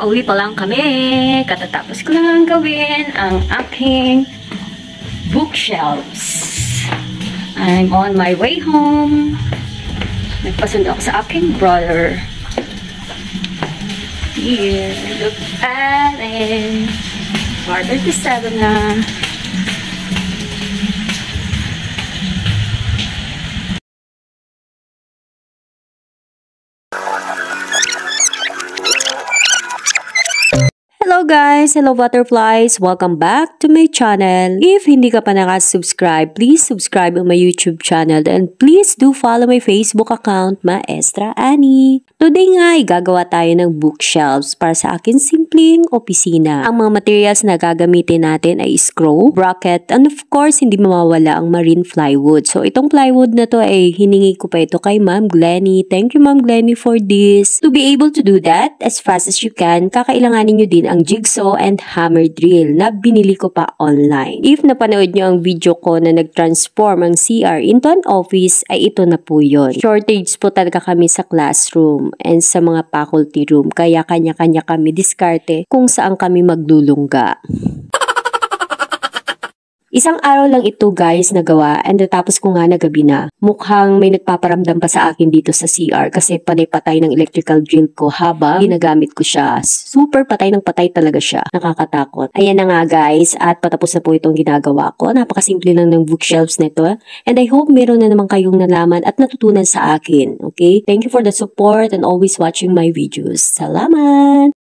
Pauwi pa lang kami. Katatapos ko lang gawin ang aking bookshelves. I'm on my way home. Nagpasundo ako sa aking brother. Here, look at it. 4:37 na. Hello guys! Hello butterflies! Welcome back to my channel. If hindi ka pa nakasubscribe, please subscribe on my YouTube channel and please do follow my Facebook account, Maestra Annie. Today nga ay gagawa tayo ng bookshelves para sa akin simpleng opisina. Ang mga materials na gagamitin natin ay screw, bracket, and of course hindi mawawala ang marine plywood. So itong plywood na to ay hiningi ko pa ito kay Ma'am Glenny. Thank you Ma'am Glenny for this. To be able to do that as fast as you can, kakailanganin nyo din ang jigsaw and hammer drill na binili ko pa online. If napanood nyo ang video ko na nag-transform ang CR into an office, ay ito na po yun. Shortage po talaga kami sa classroom and sa mga faculty room, kaya kanya-kanya kami diskarte kung saan kami maglulungga. Isang araw lang ito guys nagawa and natapos ko nga na gabi na. Mukhang may nagpaparamdam pa sa akin dito sa CR kasi panay-patay ng electrical drill ko habang ginagamit ko siya. Super patay ng patay talaga siya. Nakakatakot. Ayan na nga guys at patapos na po itong ginagawa ko. Napakasimple lang ng bookshelves nito and I hope meron na naman kayong nalaman at natutunan sa akin. Okay? Thank you for the support and always watching my videos. Salamat!